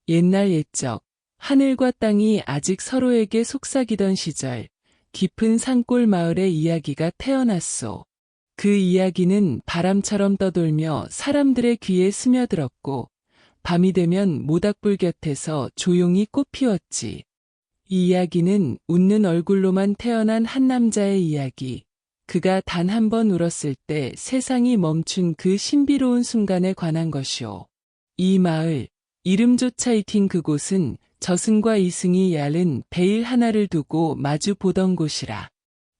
옛날 옛적, 하늘과 땅이 아직 서로에게 속삭이던 시절, 깊은 산골 마을의 이야기가 태어났소. 그 이야기는 바람처럼 떠돌며 사람들의 귀에 스며들었고, 밤이 되면 모닥불 곁에서 조용히 꽃 피웠지. 이 이야기는 웃는 얼굴로만 태어난 한 남자의 이야기. 그가 단 한 번 울었을 때 세상이 멈춘 그 신비로운 순간에 관한 것이오. 이 마을, 이름조차 잊힌 그곳은 저승과 이승이 얇은 베일 하나를 두고 마주 보던 곳이라.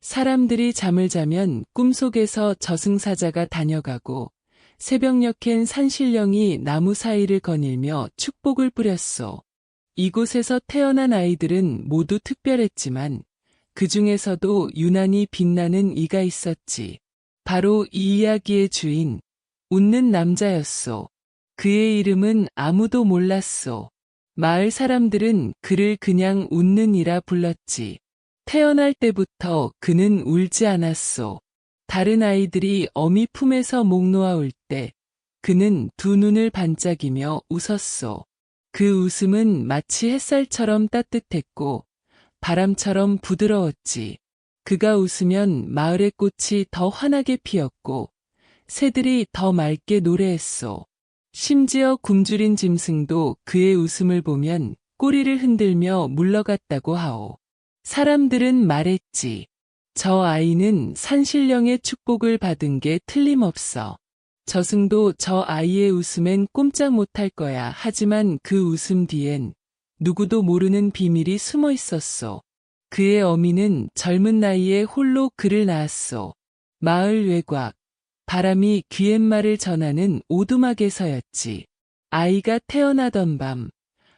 사람들이 잠을 자면 꿈속에서 저승사자가 다녀가고 새벽녘엔 산신령이 나무 사이를 거닐며 축복을 뿌렸소. 이곳에서 태어난 아이들은 모두 특별했지만 그 중에서도 유난히 빛나는 이가 있었지. 바로 이 이야기의 주인, 웃는 남자였소. 그의 이름은 아무도 몰랐소. 마을 사람들은 그를 그냥 웃는 이라 불렀지. 태어날 때부터 그는 울지 않았소. 다른 아이들이 어미 품에서 목 놓아 울 때 그는 두 눈을 반짝이며 웃었소. 그 웃음은 마치 햇살처럼 따뜻했고 바람처럼 부드러웠지. 그가 웃으면 마을의 꽃이 더 환하게 피었고 새들이 더 맑게 노래했소. 심지어 굶주린 짐승도 그의 웃음을 보면 꼬리를 흔들며 물러갔다고 하오. 사람들은 말했지. 저 아이는 산신령의 축복을 받은 게 틀림없어. 저승도 저 아이의 웃음엔 꼼짝 못할 거야. 하지만 그 웃음 뒤엔 누구도 모르는 비밀이 숨어 있었소. 그의 어미는 젊은 나이에 홀로 그를 낳았소. 마을 외곽, 바람이 귀갯말을 전하는 오두막에서였지. 아이가 태어나던 밤,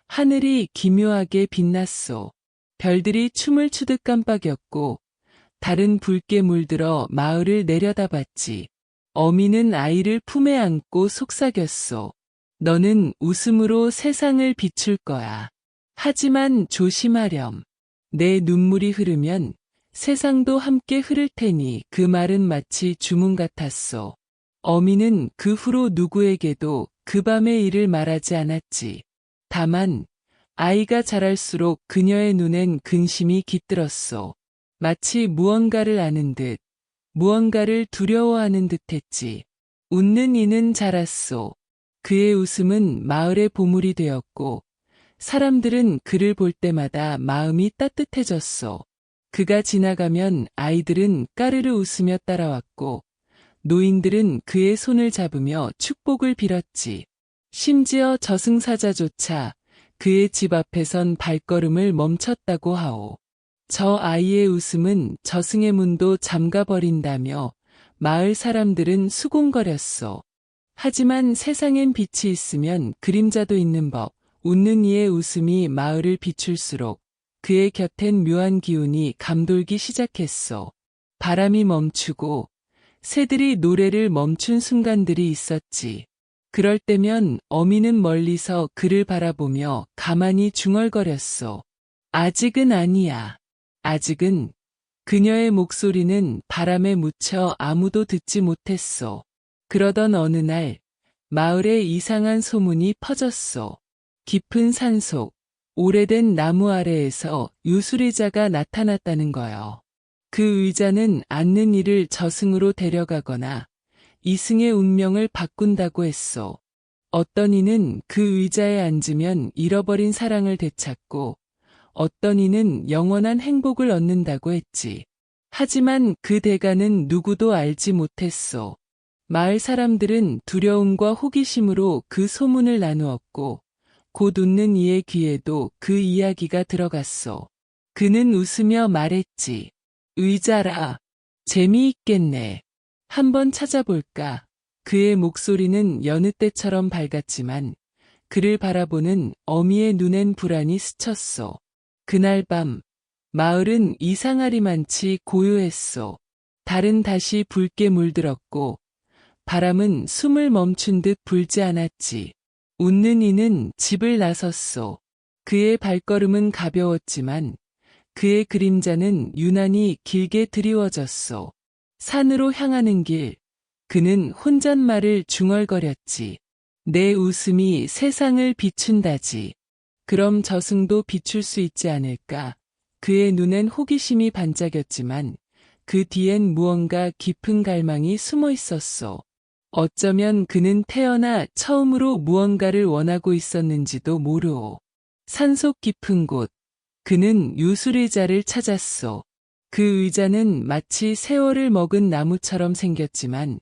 하늘이 기묘하게 빛났소. 별들이 춤을 추듯 깜빡였고 달은 붉게 물들어 마을을 내려다봤지. 어미는 아이를 품에 안고 속삭였소. 너는 웃음으로 세상을 비출 거야. 하지만 조심하렴. 내 눈물이 흐르면 세상도 함께 흐를 테니. 그 말은 마치 주문 같았소. 어미는 그 후로 누구에게도 그 밤의 일을 말하지 않았지. 다만 아이가 자랄수록 그녀의 눈엔 근심이 깃들었소. 마치 무언가를 아는 듯, 무언가를 두려워하는 듯했지. 웃는 이는 자랐소. 그의 웃음은 마을의 보물이 되었고 사람들은 그를 볼 때마다 마음이 따뜻해졌소. 그가 지나가면 아이들은 까르르 웃으며 따라왔고 노인들은 그의 손을 잡으며 축복을 빌었지. 심지어 저승사자조차 그의 집 앞에선 발걸음을 멈췄다고 하오. 저 아이의 웃음은 저승의 문도 잠가버린다며 마을 사람들은 수군거렸소. 하지만 세상엔 빛이 있으면 그림자도 있는 법. 웃는 이의 웃음이 마을을 비출수록 그의 곁엔 묘한 기운이 감돌기 시작했소. 바람이 멈추고 새들이 노래를 멈춘 순간들이 있었지. 그럴 때면 어미는 멀리서 그를 바라보며 가만히 중얼거렸소. 아직은 아니야. 아직은. 그녀의 목소리는 바람에 묻혀 아무도 듣지 못했소. 그러던 어느 날 마을에 이상한 소문이 퍼졌소. 깊은 산속, 오래된 나무 아래에서 유술의자가 나타났다는 거요. 그 의자는 앉는 이를 저승으로 데려가거나 이승의 운명을 바꾼다고 했소. 어떤 이는 그 의자에 앉으면 잃어버린 사랑을 되찾고 어떤 이는 영원한 행복을 얻는다고 했지. 하지만 그 대가는 누구도 알지 못했소. 마을 사람들은 두려움과 호기심으로 그 소문을 나누었고 곧 웃는 이의 귀에도 그 이야기가 들어갔소. 그는 웃으며 말했지. 의자라. 재미있겠네. 한번 찾아볼까. 그의 목소리는 여느 때처럼 밝았지만 그를 바라보는 어미의 눈엔 불안이 스쳤소. 그날 밤 마을은 이상하리만치 고요했소. 달은 다시 붉게 물들었고 바람은 숨을 멈춘 듯 불지 않았지. 웃는 이는 집을 나섰소. 그의 발걸음은 가벼웠지만 그의 그림자는 유난히 길게 드리워졌소. 산으로 향하는 길, 그는 혼잣말을 중얼거렸지. 내 웃음이 세상을 비춘다지. 그럼 저승도 비출 수 있지 않을까? 그의 눈엔 호기심이 반짝였지만 그 뒤엔 무언가 깊은 갈망이 숨어 있었소. 어쩌면 그는 태어나 처음으로 무언가를 원하고 있었는지도 모르오. 산속 깊은 곳, 그는 유술의자를 찾았소. 그 의자는 마치 세월을 먹은 나무처럼 생겼지만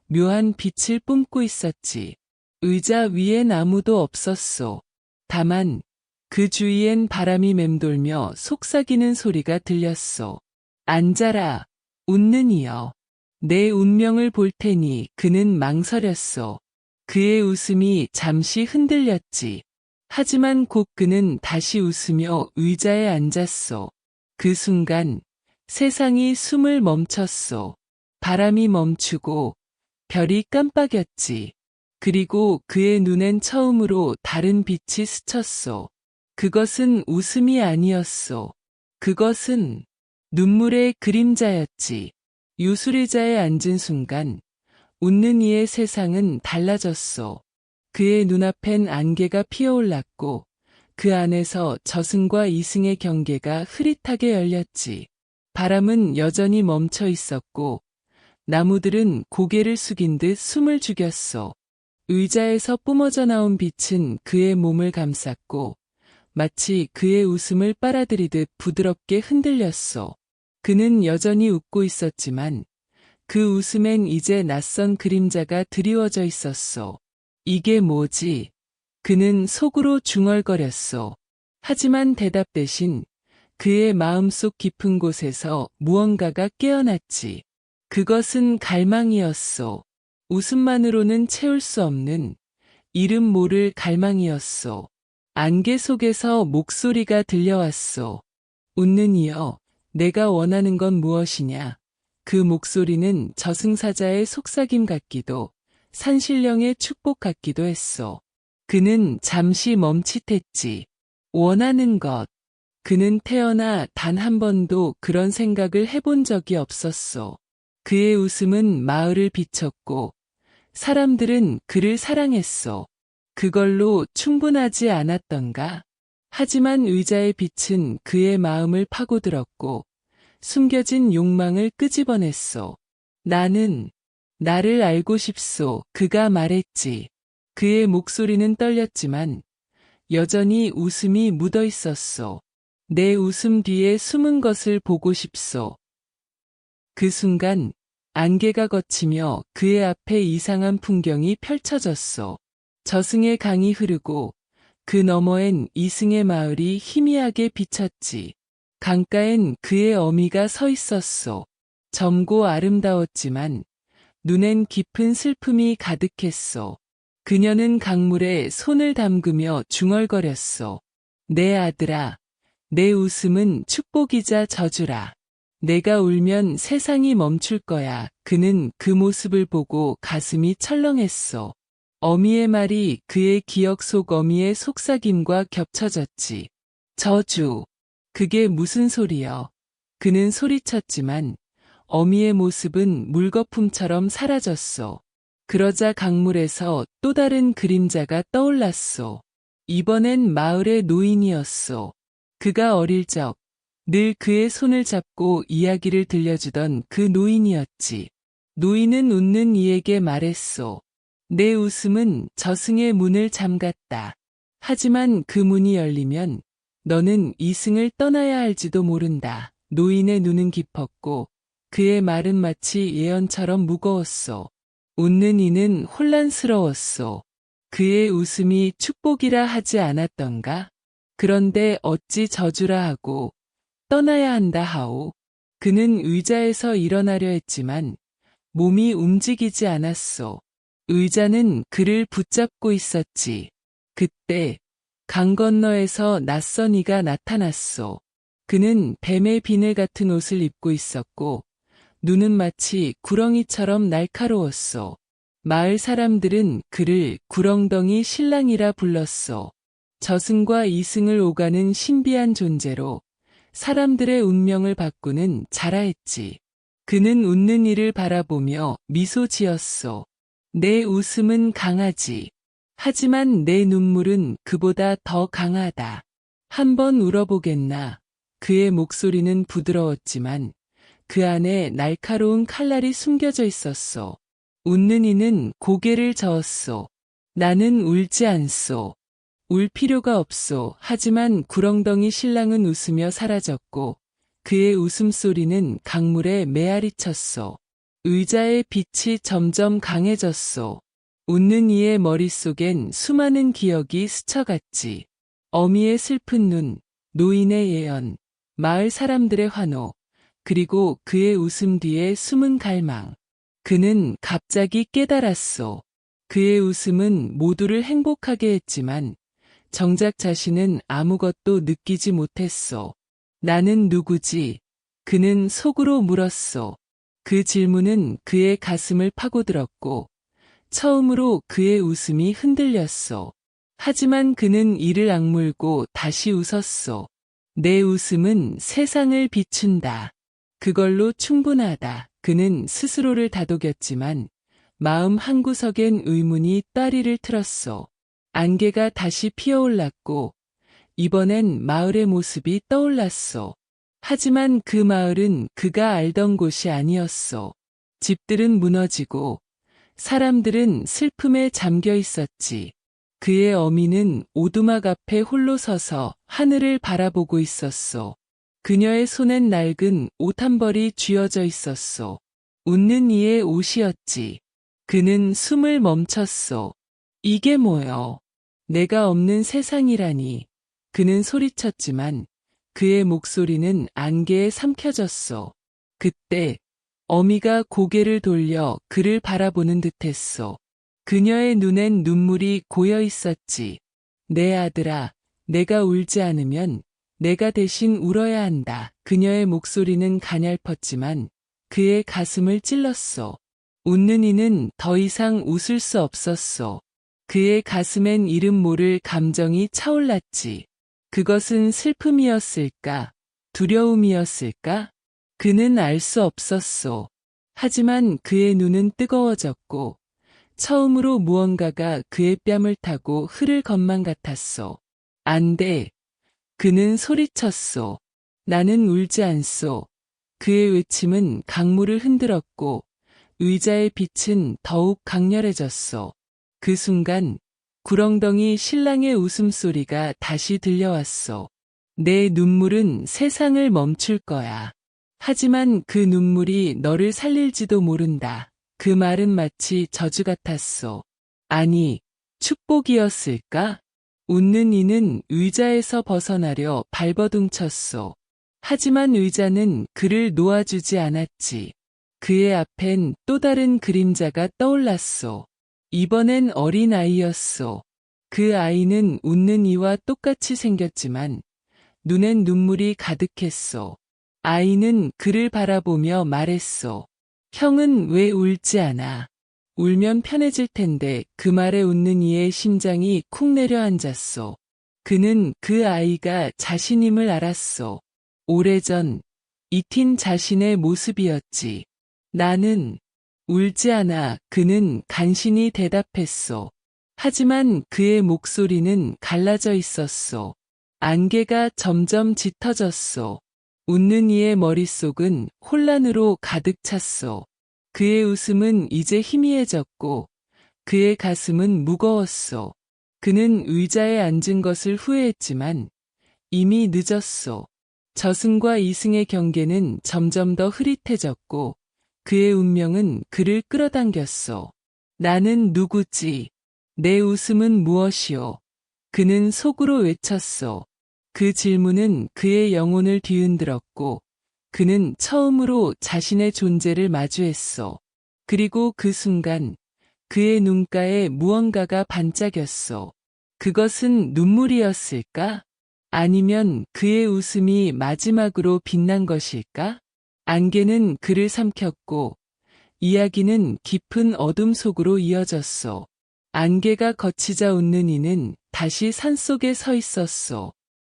묘한 빛을 뿜고 있었지. 의자 위엔 아무도 없었소. 다만 그 주위엔 바람이 맴돌며 속삭이는 소리가 들렸소. 앉아라, 웃는 이여. 내 운명을 볼 테니. 그는 망설였소. 그의 웃음이 잠시 흔들렸지. 하지만 곧 그는 다시 웃으며 의자에 앉았소. 그 순간 세상이 숨을 멈췄소. 바람이 멈추고 별이 깜빡였지. 그리고 그의 눈엔 처음으로 다른 빛이 스쳤소. 그것은 웃음이 아니었소. 그것은 눈물의 그림자였지. 유술의자에 앉은 순간 웃는 이의 세상은 달라졌소. 그의 눈앞엔 안개가 피어올랐고 그 안에서 저승과 이승의 경계가 흐릿하게 열렸지. 바람은 여전히 멈춰 있었고 나무들은 고개를 숙인 듯 숨을 죽였소. 의자에서 뿜어져 나온 빛은 그의 몸을 감쌌고 마치 그의 웃음을 빨아들이듯 부드럽게 흔들렸소. 그는 여전히 웃고 있었지만 그 웃음엔 이제 낯선 그림자가 드리워져 있었소. 이게 뭐지? 그는 속으로 중얼거렸소. 하지만 대답 대신 그의 마음속 깊은 곳에서 무언가가 깨어났지. 그것은 갈망이었소. 웃음만으로는 채울 수 없는 이름 모를 갈망이었소. 안개 속에서 목소리가 들려왔소. 웃는 이여, 내가 원하는 건 무엇이냐? 그 목소리는 저승사자의 속삭임 같기도 산신령의 축복 같기도 했소. 그는 잠시 멈칫했지. 원하는 것. 그는 태어나 단 한 번도 그런 생각을 해본 적이 없었소. 그의 웃음은 마을을 비췄고 사람들은 그를 사랑했소. 그걸로 충분하지 않았던가? 하지만 의자의 빛은 그의 마음을 파고들었고 숨겨진 욕망을 끄집어냈소. 나를 알고 싶소. 그가 말했지. 그의 목소리는 떨렸지만 여전히 웃음이 묻어 있었소. 내 웃음 뒤에 숨은 것을 보고 싶소. 그 순간 안개가 걷히며 그의 앞에 이상한 풍경이 펼쳐졌소. 저승의 강이 흐르고 그 너머엔 이승의 마을이 희미하게 비쳤지. 강가엔 그의 어미가 서 있었소. 젊고 아름다웠지만 눈엔 깊은 슬픔이 가득했소. 그녀는 강물에 손을 담그며 중얼거렸소. 내 아들아, 내 웃음은 축복이자 저주라. 내가 울면 세상이 멈출 거야. 그는 그 모습을 보고 가슴이 철렁했소. 어미의 말이 그의 기억 속 어미의 속삭임과 겹쳐졌지. 저주. 그게 무슨 소리여? 그는 소리쳤지만 어미의 모습은 물거품처럼 사라졌소. 그러자 강물에서 또 다른 그림자가 떠올랐소. 이번엔 마을의 노인이었소. 그가 어릴 적 늘 그의 손을 잡고 이야기를 들려주던 그 노인이었지. 노인은 웃는 이에게 말했소. 내 웃음은 저승의 문을 잠갔다. 하지만 그 문이 열리면 너는 이승을 떠나야 할지도 모른다. 노인의 눈은 깊었고 그의 말은 마치 예언처럼 무거웠소. 웃는 이는 혼란스러웠소. 그의 웃음이 축복이라 하지 않았던가? 그런데 어찌 저주라 하고 떠나야 한다 하오. 그는 의자에서 일어나려 했지만 몸이 움직이지 않았소. 의자는 그를 붙잡고 있었지. 그때 강 건너에서 낯선 이가 나타났소. 그는 뱀의 비늘 같은 옷을 입고 있었고 눈은 마치 구렁이처럼 날카로웠소. 마을 사람들은 그를 구렁덩이 신랑이라 불렀소. 저승과 이승을 오가는 신비한 존재로 사람들의 운명을 바꾸는 자라했지. 그는 웃는 이를 바라보며 미소 지었소. 내 웃음은 강하지. 하지만 내 눈물은 그보다 더 강하다. 한번 울어보겠나. 그의 목소리는 부드러웠지만 그 안에 날카로운 칼날이 숨겨져 있었소. 웃는 이는 고개를 저었소. 나는 울지 않소. 울 필요가 없소. 하지만 구렁덩이 신랑은 웃으며 사라졌고 그의 웃음소리는 강물에 메아리 쳤소. 의자의 빛이 점점 강해졌소. 웃는 이의 머릿속엔 수많은 기억이 스쳐갔지. 어미의 슬픈 눈, 노인의 예언, 마을 사람들의 환호, 그리고 그의 웃음 뒤에 숨은 갈망. 그는 갑자기 깨달았소. 그의 웃음은 모두를 행복하게 했지만 정작 자신은 아무것도 느끼지 못했소. 나는 누구지? 그는 속으로 물었소. 그 질문은 그의 가슴을 파고들었고 처음으로 그의 웃음이 흔들렸소. 하지만 그는 이를 악물고 다시 웃었소. 내 웃음은 세상을 비춘다. 그걸로 충분하다. 그는 스스로를 다독였지만 마음 한구석엔 의문이 따리를 틀었소. 안개가 다시 피어올랐고 이번엔 마을의 모습이 떠올랐소. 하지만 그 마을은 그가 알던 곳이 아니었소. 집들은 무너지고 사람들은 슬픔에 잠겨 있었지. 그의 어미는 오두막 앞에 홀로 서서 하늘을 바라보고 있었소. 그녀의 손엔 낡은 옷 한 벌이 쥐어져 있었소. 웃는 이의 옷이었지. 그는 숨을 멈췄소. 이게 뭐여? 내가 없는 세상이라니. 그는 소리쳤지만 그의 목소리는 안개에 삼켜졌소. 그때 어미가 고개를 돌려 그를 바라보는 듯했소. 그녀의 눈엔 눈물이 고여 있었지. 내 아들아, 내가 울지 않으면 내가 대신 울어야 한다. 그녀의 목소리는 가냘펐지만 그의 가슴을 찔렀소. 웃는 이는 더 이상 웃을 수 없었소. 그의 가슴엔 이름 모를 감정이 차올랐지. 그것은 슬픔이었을까? 두려움이었을까? 그는 알 수 없었소. 하지만 그의 눈은 뜨거워졌고 처음으로 무언가가 그의 뺨을 타고 흐를 것만 같았소. 안 돼. 그는 소리쳤소. 나는 울지 않소. 그의 외침은 강물을 흔들었고 의자의 빛은 더욱 강렬해졌소. 그 순간 구렁덩이 신랑의 웃음소리가 다시 들려왔소. 내 눈물은 세상을 멈출 거야. 하지만 그 눈물이 너를 살릴지도 모른다. 그 말은 마치 저주 같았소. 아니, 축복이었을까? 웃는 이는 의자에서 벗어나려 발버둥쳤소. 하지만 의자는 그를 놓아주지 않았지. 그의 앞엔 또 다른 그림자가 떠올랐소. 이번엔 어린 아이였소. 그 아이는 웃는 이와 똑같이 생겼지만 눈엔 눈물이 가득했소. 아이는 그를 바라보며 말했소. 형은 왜 울지 않아? 울면 편해질 텐데. 그 말에 웃는 이의 심장이 쿵 내려앉았소. 그는 그 아이가 자신임을 알았소. 오래전 익힌 자신의 모습이었지. 나는 울지 않아. 그는 간신히 대답했소. 하지만 그의 목소리는 갈라져 있었소. 안개가 점점 짙어졌소. 웃는 이의 머릿속은 혼란으로 가득 찼소. 그의 웃음은 이제 희미해졌고 그의 가슴은 무거웠소. 그는 의자에 앉은 것을 후회했지만 이미 늦었소. 저승과 이승의 경계는 점점 더 흐릿해졌고 그의 운명은 그를 끌어당겼소. 나는 누구지? 내 웃음은 무엇이오? 그는 속으로 외쳤소. 그 질문은 그의 영혼을 뒤흔들었고 그는 처음으로 자신의 존재를 마주했소. 그리고 그 순간 그의 눈가에 무언가가 반짝였소. 그것은 눈물이었을까? 아니면 그의 웃음이 마지막으로 빛난 것일까? 안개는 그를 삼켰고 이야기는 깊은 어둠 속으로 이어졌소. 안개가 걷히자 웃는 이는 다시 산속에 서 있었소.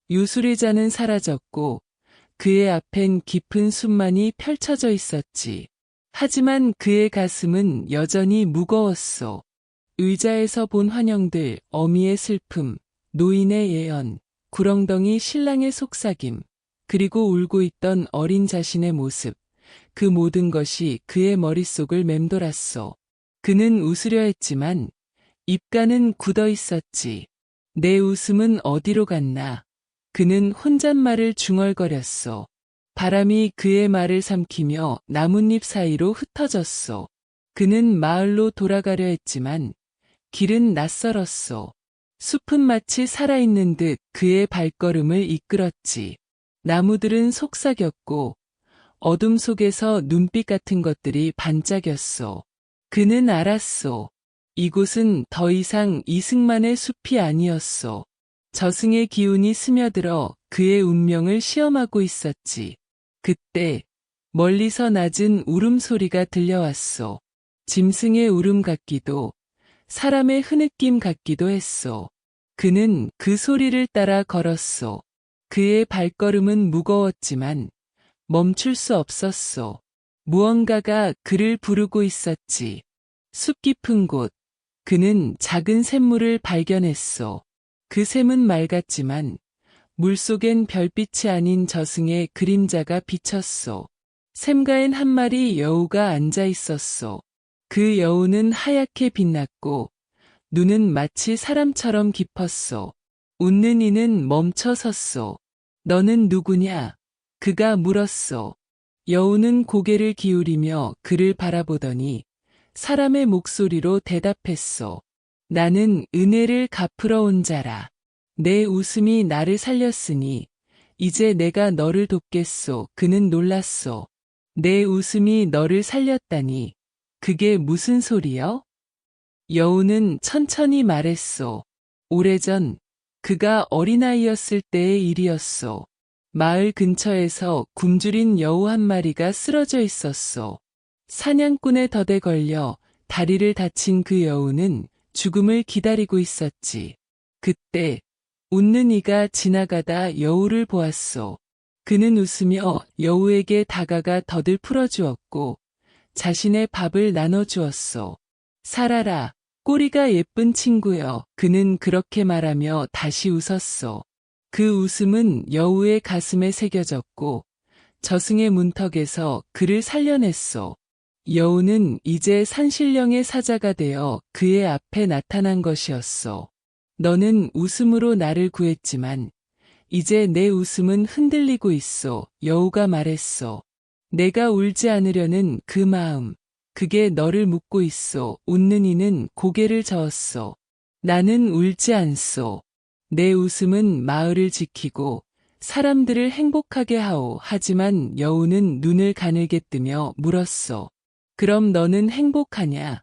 유수리자는 사라졌고 그의 앞엔 깊은 숨만이 펼쳐져 있었지. 하지만 그의 가슴은 여전히 무거웠소. 의자에서 본 환영들, 어미의 슬픔, 노인의 예언, 구렁덩이 신랑의 속삭임, 그리고 울고 있던 어린 자신의 모습, 그 모든 것이 그의 머릿속을 맴돌았소. 그는 웃으려 했지만 입가는 굳어 있었지. 내 웃음은 어디로 갔나? 그는 혼잣말을 중얼거렸소. 바람이 그의 말을 삼키며 나뭇잎 사이로 흩어졌소. 그는 마을로 돌아가려 했지만 길은 낯설었소. 숲은 마치 살아있는 듯 그의 발걸음을 이끌었지. 나무들은 속삭였고 어둠 속에서 눈빛 같은 것들이 반짝였소. 그는 알았소. 이곳은 더 이상 이승만의 숲이 아니었소. 저승의 기운이 스며들어 그의 운명을 시험하고 있었지. 그때 멀리서 낮은 울음소리가 들려왔소. 짐승의 울음 같기도 사람의 흐느낌 같기도 했소. 그는 그 소리를 따라 걸었소. 그의 발걸음은 무거웠지만 멈출 수 없었소. 무언가가 그를 부르고 있었지. 숲 깊은 곳, 그는 작은 샘물을 발견했소. 그 샘은 맑았지만 물속엔 별빛이 아닌 저승의 그림자가 비쳤소. 샘가엔 한 마리 여우가 앉아 있었소. 그 여우는 하얗게 빛났고 눈은 마치 사람처럼 깊었소. 웃는 이는 멈춰 섰소. 너는 누구냐? 그가 물었소. 여우는 고개를 기울이며 그를 바라보더니 사람의 목소리로 대답했소. 나는 은혜를 갚으러 온 자라. 내 웃음이 나를 살렸으니 이제 내가 너를 돕겠소. 그는 놀랐소. 내 웃음이 너를 살렸다니 그게 무슨 소리여? 여우는 천천히 말했소. 오래전 그가 어린아이였을 때의 일이었소. 마을 근처에서 굶주린 여우 한 마리가 쓰러져 있었소. 사냥꾼의 덫에 걸려 다리를 다친 그 여우는 죽음을 기다리고 있었지. 그때 웃는 이가 지나가다 여우를 보았소. 그는 웃으며 여우에게 다가가 덫을 풀어주었고 자신의 밥을 나눠주었소. 살아라, 꼬리가 예쁜 친구여. 그는 그렇게 말하며 다시 웃었소. 그 웃음은 여우의 가슴에 새겨졌고 저승의 문턱에서 그를 살려냈소. 여우는 이제 산신령의 사자가 되어 그의 앞에 나타난 것이었소. 너는 웃음으로 나를 구했지만 이제 내 웃음은 흔들리고 있소. 여우가 말했소. 내가 울지 않으려는 그 마음, 그게 너를 묶고 있소. 웃는 이는 고개를 저었소. 나는 울지 않소. 내 웃음은 마을을 지키고 사람들을 행복하게 하오. 하지만 여우는 눈을 가늘게 뜨며 물었소. 그럼 너는 행복하냐?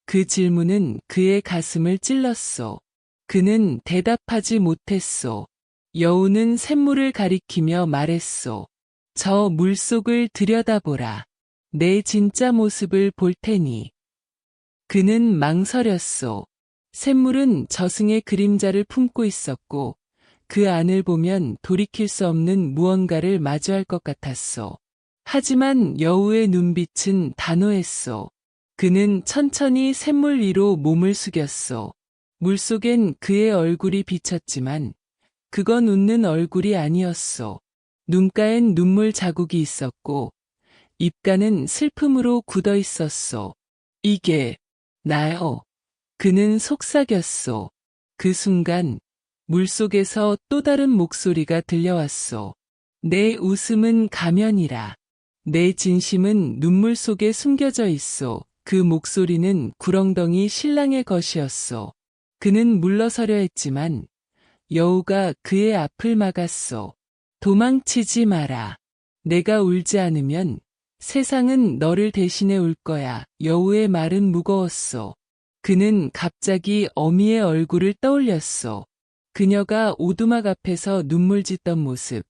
그 질문은 그의 가슴을 찔렀소. 그는 대답하지 못했소. 여우는 샘물을 가리키며 말했소. 저 물속을 들여다보라. 내 진짜 모습을 볼 테니. 그는 망설였소. 샘물은 저승의 그림자를 품고 있었고 그 안을 보면 돌이킬 수 없는 무언가를 마주할 것 같았소. 하지만 여우의 눈빛은 단호했소. 그는 천천히 샘물 위로 몸을 숙였소. 물속엔 그의 얼굴이 비쳤지만 그건 웃는 얼굴이 아니었소. 눈가엔 눈물 자국이 있었고 입가는 슬픔으로 굳어 있었소. 이게 나요. 그는 속삭였소. 그 순간 물속에서 또 다른 목소리가 들려왔소. 내 웃음은 가면이라. 내 진심은 눈물 속에 숨겨져 있소. 그 목소리는 구렁덩이 신랑의 것이었소. 그는 물러서려 했지만 여우가 그의 앞을 막았소. 도망치지 마라. 내가 울지 않으면 세상은 너를 대신해 울 거야. 여우의 말은 무거웠소. 그는 갑자기 어미의 얼굴을 떠올렸소. 그녀가 오두막 앞에서 눈물 짓던 모습,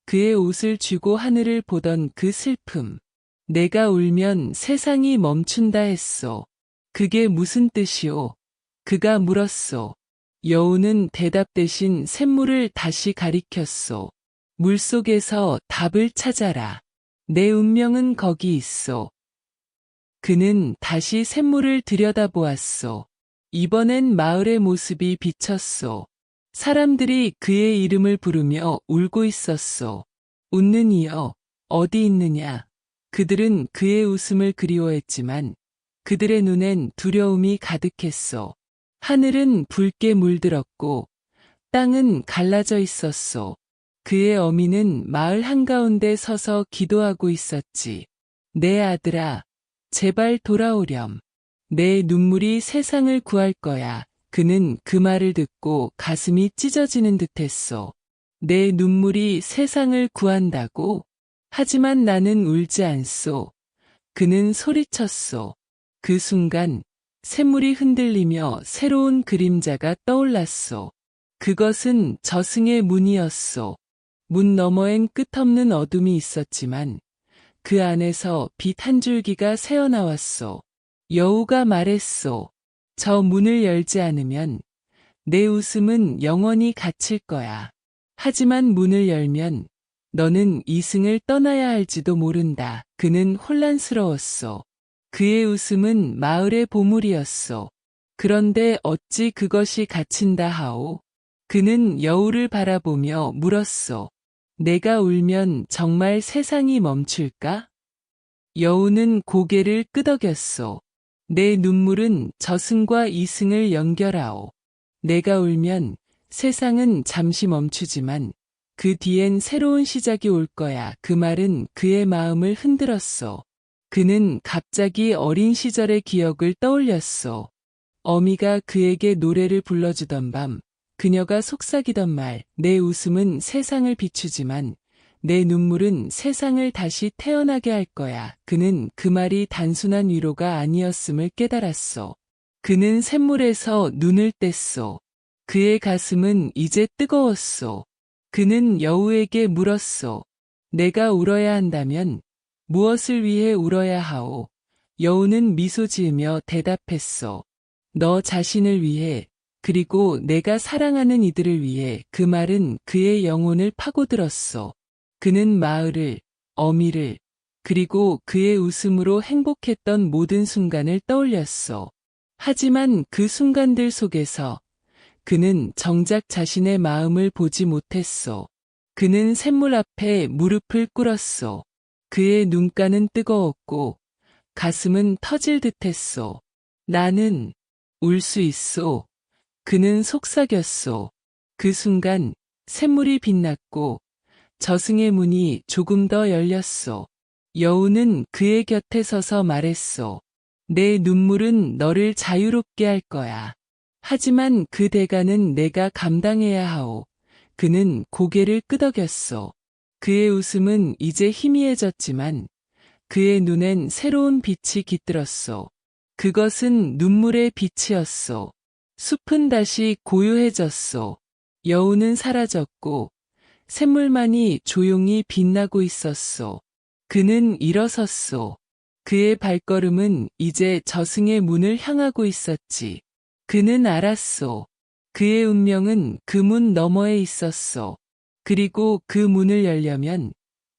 그의 옷을 쥐고 하늘을 보던 그 슬픔. 내가 울면 세상이 멈춘다 했소. 그게 무슨 뜻이오? 그가 물었소. 여우는 대답 대신 샘물을 다시 가리켰소. 물속에서 답을 찾아라. 내 운명은 거기 있소. 그는 다시 샘물을 들여다보았소. 이번엔 마을의 모습이 비쳤소. 사람들이 그의 이름을 부르며 울고 있었소. 웃는 이여, 어디 있느냐? 그들은 그의 웃음을 그리워했지만 그들의 눈엔 두려움이 가득했소. 하늘은 붉게 물들었고 땅은 갈라져 있었소. 그의 어미는 마을 한가운데 서서 기도하고 있었지. 내 아들아, 제발 돌아오렴. 내 눈물이 세상을 구할 거야. 그는 그 말을 듣고 가슴이 찢어지는 듯했소. 내 눈물이 세상을 구한다고? 하지만 나는 울지 않소. 그는 소리쳤소. 그 순간 샘물이 흔들리며 새로운 그림자가 떠올랐소. 그것은 저승의 문이었소. 문 너머엔 끝없는 어둠이 있었지만 그 안에서 빛 한 줄기가 새어나왔소. 여우가 말했소. 저 문을 열지 않으면 내 웃음은 영원히 갇힐 거야. 하지만 문을 열면 너는 이승을 떠나야 할지도 모른다. 그는 혼란스러웠소. 그의 웃음은 마을의 보물이었소. 그런데 어찌 그것이 갇힌다 하오? 그는 여우를 바라보며 물었소. 내가 울면 정말 세상이 멈출까? 여우는 고개를 끄덕였소. 내 눈물은 저승과 이승을 연결하오. 내가 울면 세상은 잠시 멈추지만 그 뒤엔 새로운 시작이 올 거야. 그 말은 그의 마음을 흔들었소. 그는 갑자기 어린 시절의 기억을 떠올렸소. 어미가 그에게 노래를 불러주던 밤, 그녀가 속삭이던 말, 내 웃음은 세상을 비추지만 내 눈물은 세상을 다시 태어나게 할 거야. 그는 그 말이 단순한 위로가 아니었음을 깨달았소. 그는 샘물에서 눈을 뗐소. 그의 가슴은 이제 뜨거웠소. 그는 여우에게 물었소. 내가 울어야 한다면 무엇을 위해 울어야 하오? 여우는 미소 지으며 대답했소. 너 자신을 위해, 그리고 내가 사랑하는 이들을 위해. 그 말은 그의 영혼을 파고들었소. 그는 마을을, 어미를, 그리고 그의 웃음으로 행복했던 모든 순간을 떠올렸소. 하지만 그 순간들 속에서 그는 정작 자신의 마음을 보지 못했소. 그는 샘물 앞에 무릎을 꿇었소. 그의 눈가는 뜨거웠고 가슴은 터질 듯했소. 나는 울 수 있소. 그는 속삭였소. 그 순간 샘물이 빛났고 저승의 문이 조금 더 열렸소. 여우는 그의 곁에 서서 말했소. 내 눈물은 너를 자유롭게 할 거야. 하지만 그 대가는 내가 감당해야 하오. 그는 고개를 끄덕였소. 그의 웃음은 이제 희미해졌지만 그의 눈엔 새로운 빛이 깃들었소. 그것은 눈물의 빛이었소. 숲은 다시 고요해졌소. 여우는 사라졌고 샘물만이 조용히 빛나고 있었소. 그는 일어섰소. 그의 발걸음은 이제 저승의 문을 향하고 있었지. 그는 알았소. 그의 운명은 그 문 너머에 있었소. 그리고 그 문을 열려면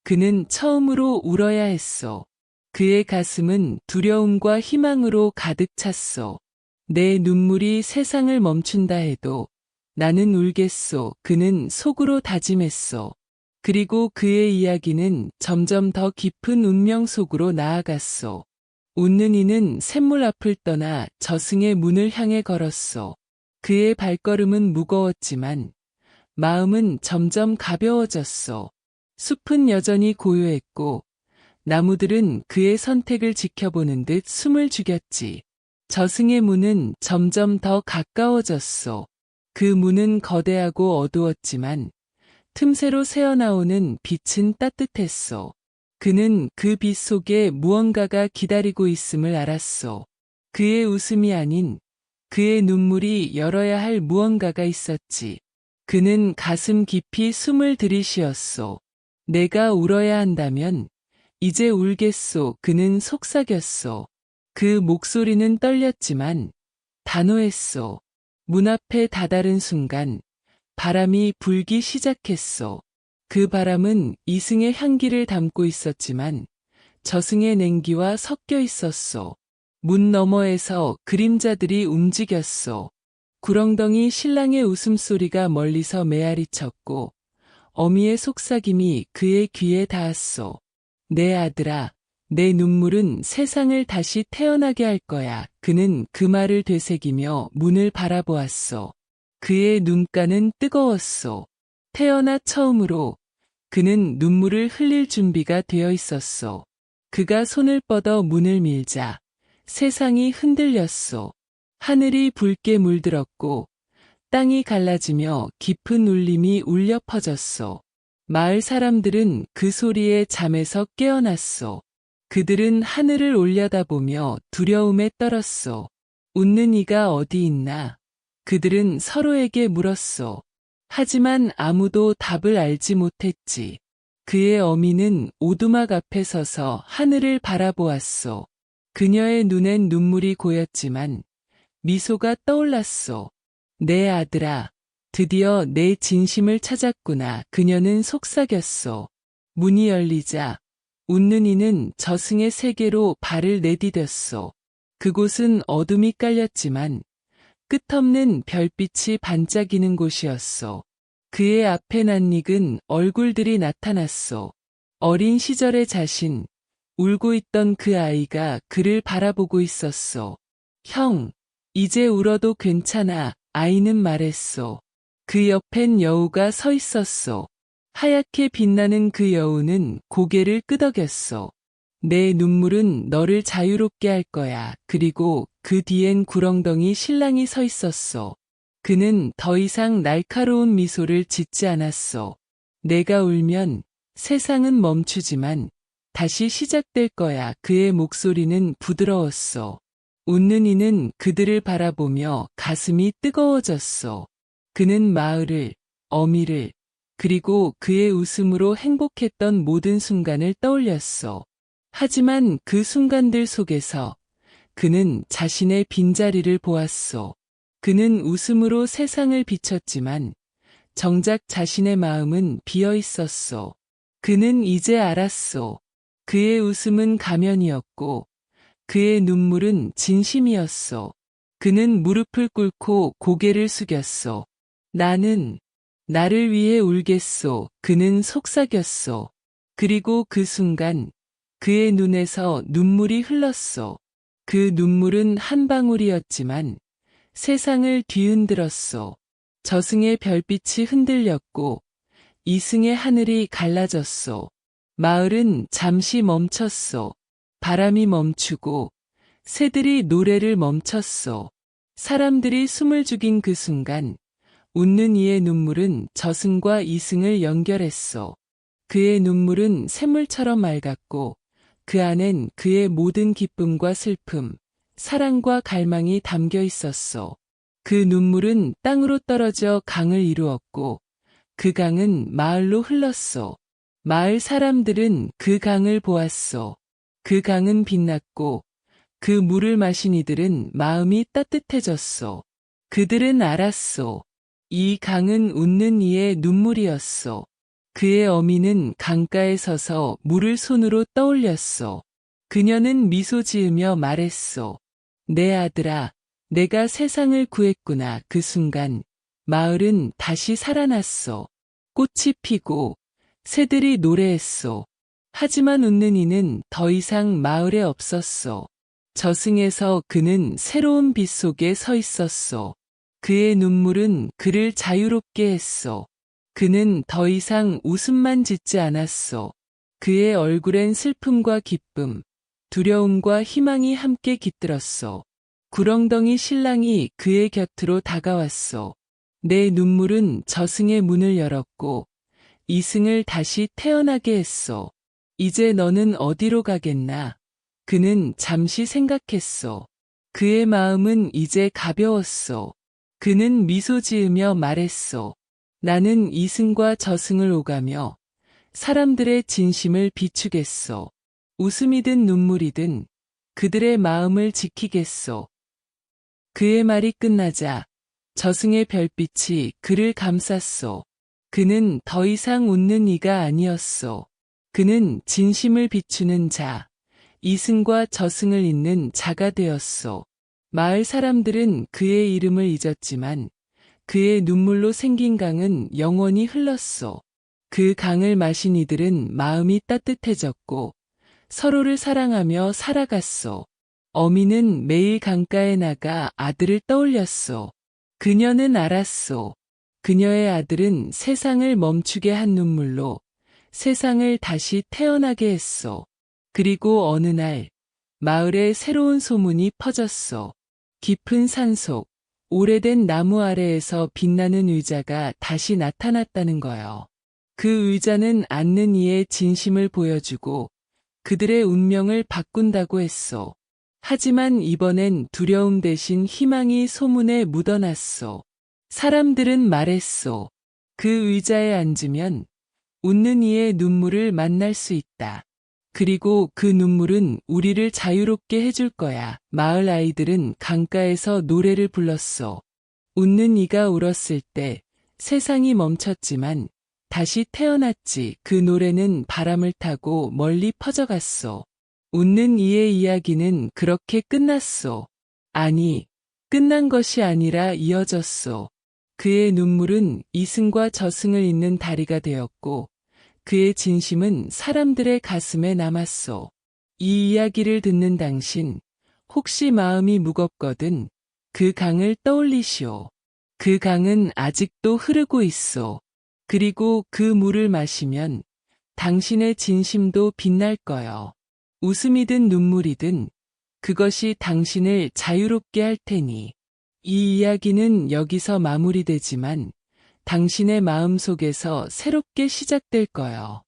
그는 처음으로 울어야 했소. 그의 가슴은 두려움과 희망으로 가득 찼소. 내 눈물이 세상을 멈춘다 해도 나는 울겠소. 그는 속으로 다짐했소. 그리고 그의 이야기는 점점 더 깊은 운명 속으로 나아갔소. 웃는 이는 샘물 앞을 떠나 저승의 문을 향해 걸었소. 그의 발걸음은 무거웠지만 마음은 점점 가벼워졌소. 숲은 여전히 고요했고 나무들은 그의 선택을 지켜보는 듯 숨을 죽였지. 저승의 문은 점점 더 가까워졌소. 그 문은 거대하고 어두웠지만 틈새로 새어나오는 빛은 따뜻했소. 그는 그 빛 속에 무언가가 기다리고 있음을 알았소. 그의 웃음이 아닌 그의 눈물이 열어야 할 무언가가 있었지. 그는 가슴 깊이 숨을 들이쉬었소. 내가 울어야 한다면 이제 울겠소. 그는 속삭였소. 그 목소리는 떨렸지만 단호했소. 문 앞에 다다른 순간 바람이 불기 시작했소. 그 바람은 이승의 향기를 담고 있었지만 저승의 냉기와 섞여 있었소. 문 너머에서 그림자들이 움직였소. 구렁덩이 신랑의 웃음소리가 멀리서 메아리쳤고 어미의 속삭임이 그의 귀에 닿았소. 내 아들아, 내 눈물은 세상을 다시 태어나게 할 거야. 그는 그 말을 되새기며 문을 바라보았소. 그의 눈가는 뜨거웠소. 태어나 처음으로 그는 눈물을 흘릴 준비가 되어 있었소. 그가 손을 뻗어 문을 밀자 세상이 흔들렸소. 하늘이 붉게 물들었고 땅이 갈라지며 깊은 울림이 울려 퍼졌소. 마을 사람들은 그 소리에 잠에서 깨어났소. 그들은 하늘을 올려다보며 두려움에 떨었소. 웃는 이가 어디 있나? 그들은 서로에게 물었소. 하지만 아무도 답을 알지 못했지. 그의 어미는 오두막 앞에 서서 하늘을 바라보았소. 그녀의 눈엔 눈물이 고였지만 미소가 떠올랐소. 내 아들아, 드디어 내 진심을 찾았구나. 그녀는 속삭였소. 문이 열리자 웃는 이는 저승의 세계로 발을 내디뎠소. 그곳은 어둠이 깔렸지만 끝없는 별빛이 반짝이는 곳이었소. 그의 앞에 낯익은 얼굴들이 나타났소. 어린 시절의 자신, 울고 있던 그 아이가 그를 바라보고 있었소. 형, 이제 울어도 괜찮아. 아이는 말했소. 그 옆엔 여우가 서 있었소. 하얗게 빛나는 그 여우는 고개를 끄덕였소. 내 눈물은 너를 자유롭게 할 거야. 그리고 그 뒤엔 구렁덩이 신랑이 서 있었소. 그는 더 이상 날카로운 미소를 짓지 않았소. 내가 울면 세상은 멈추지만 다시 시작될 거야. 그의 목소리는 부드러웠소. 웃는 이는 그들을 바라보며 가슴이 뜨거워졌소. 그는 마을을, 어미를, 그리고 그의 웃음으로 행복했던 모든 순간을 떠올렸소. 하지만 그 순간들 속에서 그는 자신의 빈자리를 보았소. 그는 웃음으로 세상을 비췄지만 정작 자신의 마음은 비어 있었소. 그는 이제 알았소. 그의 웃음은 가면이었고 그의 눈물은 진심이었소. 그는 무릎을 꿇고 고개를 숙였소. 나는 나를 위해 울겠소. 그는 속삭였소. 그리고 그 순간 그의 눈에서 눈물이 흘렀소. 그 눈물은 한 방울이었지만 세상을 뒤흔들었소. 저승의 별빛이 흔들렸고 이승의 하늘이 갈라졌소. 마을은 잠시 멈췄소. 바람이 멈추고 새들이 노래를 멈췄소. 사람들이 숨을 죽인 그 순간 웃는 이의 눈물은 저승과 이승을 연결했소. 그의 눈물은 샘물처럼 맑았고 그 안엔 그의 모든 기쁨과 슬픔, 사랑과 갈망이 담겨 있었소. 그 눈물은 땅으로 떨어져 강을 이루었고 그 강은 마을로 흘렀소. 마을 사람들은 그 강을 보았소. 그 강은 빛났고 그 물을 마신 이들은 마음이 따뜻해졌소. 그들은 알았소. 이 강은 웃는 이의 눈물이었소. 그의 어미는 강가에 서서 물을 손으로 떠올렸소. 그녀는 미소 지으며 말했소. 내 아들아, 내가 세상을 구했구나. 그 순간 마을은 다시 살아났소. 꽃이 피고 새들이 노래했소. 하지만 웃는 이는 더 이상 마을에 없었소. 저승에서 그는 새로운 빛 속에 서 있었소. 그의 눈물은 그를 자유롭게 했소. 그는 더 이상 웃음만 짓지 않았소. 그의 얼굴엔 슬픔과 기쁨, 두려움과 희망이 함께 깃들었소. 구렁덩이 신랑이 그의 곁으로 다가왔소. 내 눈물은 저승의 문을 열었고 이승을 다시 태어나게 했소. 이제 너는 어디로 가겠나? 그는 잠시 생각했소. 그의 마음은 이제 가벼웠소. 그는 미소 지으며 말했소. 나는 이승과 저승을 오가며 사람들의 진심을 비추겠소. 웃음이든 눈물이든 그들의 마음을 지키겠소. 그의 말이 끝나자 저승의 별빛이 그를 감쌌소. 그는 더 이상 웃는 이가 아니었소. 그는 진심을 비추는 자, 이승과 저승을 잇는 자가 되었소. 마을 사람들은 그의 이름을 잊었지만 그의 눈물로 생긴 강은 영원히 흘렀소. 그 강을 마신 이들은 마음이 따뜻해졌고 서로를 사랑하며 살아갔소. 어미는 매일 강가에 나가 아들을 떠올렸소. 그녀는 알았소. 그녀의 아들은 세상을 멈추게 한 눈물로 세상을 다시 태어나게 했소. 그리고 어느 날 마을에 새로운 소문이 퍼졌소. 깊은 산속, 오래된 나무 아래에서 빛나는 의자가 다시 나타났다는 거요. 그 의자는 앉는 이의 진심을 보여주고 그들의 운명을 바꾼다고 했소. 하지만 이번엔 두려움 대신 희망이 소문에 묻어났소. 사람들은 말했소. 그 의자에 앉으면 웃는 이의 눈물을 만날 수 있다. 그리고 그 눈물은 우리를 자유롭게 해줄 거야. 마을 아이들은 강가에서 노래를 불렀소. 웃는 이가 울었을 때 세상이 멈췄지만 다시 태어났지. 그 노래는 바람을 타고 멀리 퍼져갔소. 웃는 이의 이야기는 그렇게 끝났소. 아니, 끝난 것이 아니라 이어졌소. 그의 눈물은 이승과 저승을 잇는 다리가 되었고 그의 진심은 사람들의 가슴에 남았소. 이 이야기를 듣는 당신, 혹시 마음이 무겁거든 그 강을 떠올리시오. 그 강은 아직도 흐르고 있소. 그리고 그 물을 마시면 당신의 진심도 빛날 거요. 웃음이든 눈물이든 그것이 당신을 자유롭게 할 테니. 이 이야기는 여기서 마무리되지만 당신의 마음 속에서 새롭게 시작될 거요.